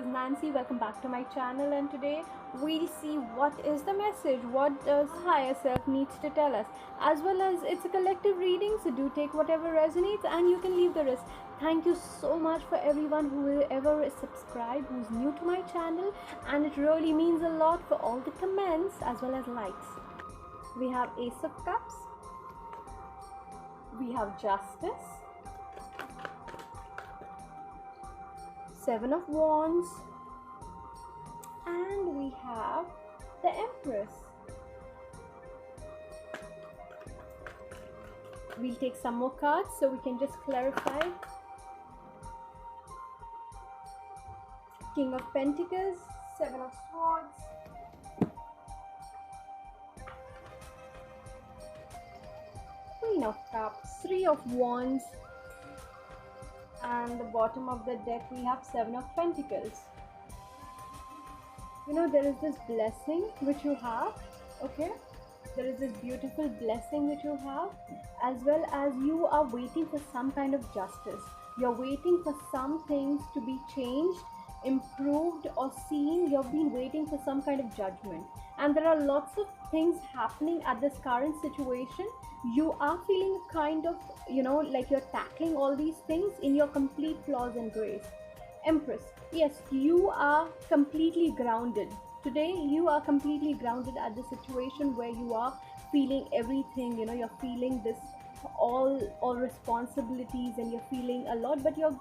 is Nancy. Welcome back to my channel, and today we'll see what is the message, what does higher self needs to tell us, as well as it's a collective reading, so do take whatever resonates and you can leave the rest. Thank you so much for everyone who ever is subscribed, who's new to my channel, and it really means a lot for all the comments as well as likes. We have Ace of Cups, we have Justice, Seven of Wands, and we have the Empress. We'll take some more cards so we can just clarify. King of Pentacles, Seven of Swords, Queen of Cups, Three of Wands, and the bottom of the deck we have Seven of Pentacles. You know, there is this blessing which you have, okay? There is this beautiful blessing which you have, as well as you are waiting for some kind of justice. You're waiting for some things to be changed, improved, or seen. You've been waiting for some kind of judgment, and there are lots of things happening at this current situation. You are feeling kind of, like you're tackling all these things in your complete flaws and grace. Empress, yes, you are completely grounded today. You are completely grounded at the situation where you are feeling everything. You're feeling this all responsibilities, and you're feeling a lot, but you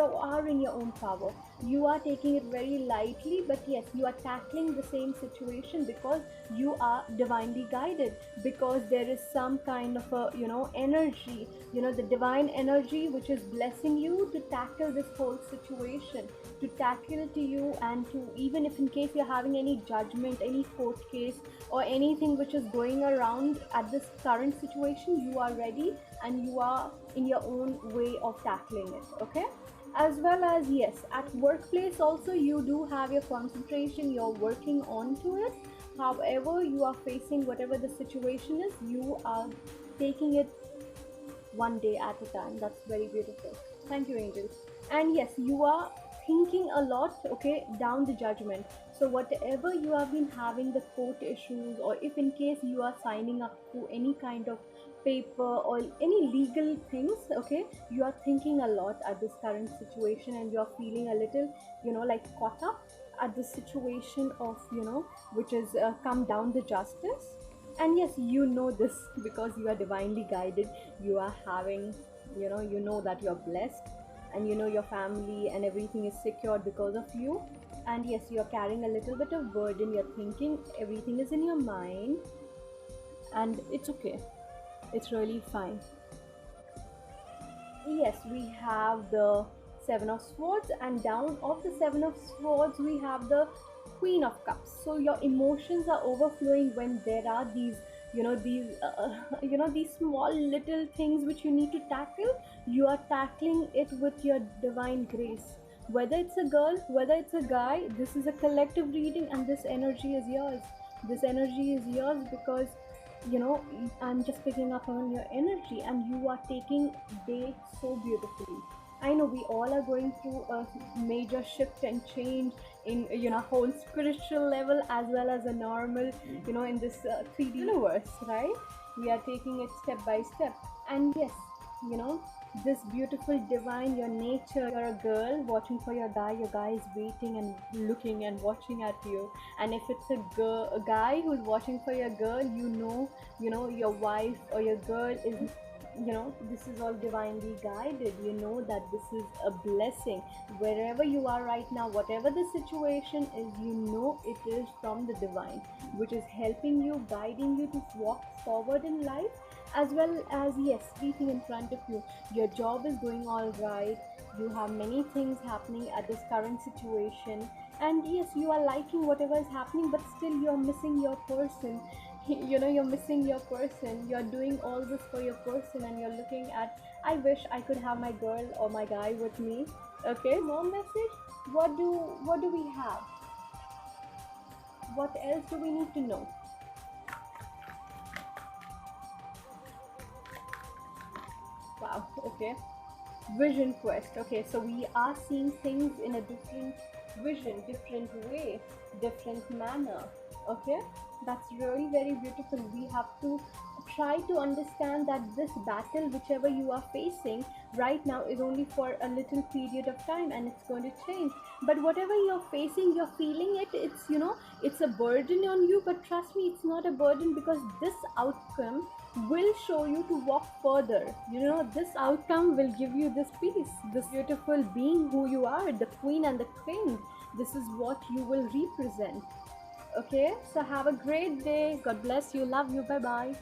are in your own power. You are taking it very lightly, but yes, you are tackling the same situation because you are divinely guided, because there is some kind of a energy, the divine energy which is blessing you to tackle this whole situation, to tackle to you, and to, even if in case you're having any judgment, any court case, or anything which is going around at this current situation, you are ready and you are in your own way of tackling it, okay? As well as, yes, at workplace also you do have your concentration, you're working on to it. However, you are facing whatever the situation is, you are taking it one day at a time. That's very beautiful. Thank you, angels. And yes, you are thinking a lot, okay, down the judgment. So whatever you have been having the court issues, or if in case you are signing up to any kind of paper or any legal things, okay, you are thinking a lot at this current situation, and you are feeling a little like caught up at the situation of which is come down the justice. And yes, this because you are divinely guided. You are having that you're blessed, and your family and everything is secured because of you. And yes, you're carrying a little bit of burden. You're thinking everything is in your mind, and it's okay, it's really fine. Yes, we have the Seven of Swords, and down of the Seven of Swords we have the Queen of Cups. So your emotions are overflowing when there are these these small little things which you need to tackle. You are tackling it with your divine grace. Whether it's a girl, whether it's a guy, this is a collective reading, and this energy is yours. This energy is yours because I'm just picking up on your energy, and you are taking day so beautifully. I know we all are going through a major shift and change in whole spiritual level, as well as a normal in this 3D universe, right? We are taking it step by step. And yes, this beautiful divine, your nature, you're a girl watching for your guy is waiting and looking and watching at you. And if it's a guy who's watching for your girl, your wife or your girl is this is all divinely guided. That this is a blessing. Wherever you are right now, whatever the situation is, it is from the divine, which is helping you, guiding you to walk forward in life. As well as, yes, everything in front of you, your job is going all right. You have many things happening at this current situation, and yes, you are liking whatever is happening, but still you're missing your person. You're missing your person. You're doing all this for your person, and you're looking at, I wish I could have my girl or my guy with me. Okay, more message. What do we have? What else do we need to know? Wow, okay. Vision quest. Okay, so we are seeing things in a different vision, different way, different manner. Okay, that's really very beautiful. We have to try to understand that this battle, whichever you are facing right now, is only for a little period of time and it's going to change. But whatever you're facing, you're feeling it. It's, it's a burden on you, but trust me, it's not a burden, because this outcome will show you to walk further. This outcome will give you this peace, this beautiful being who you are, the queen and the king. This is what you will represent. Okay, so have a great day. God bless you. Love you. Bye bye.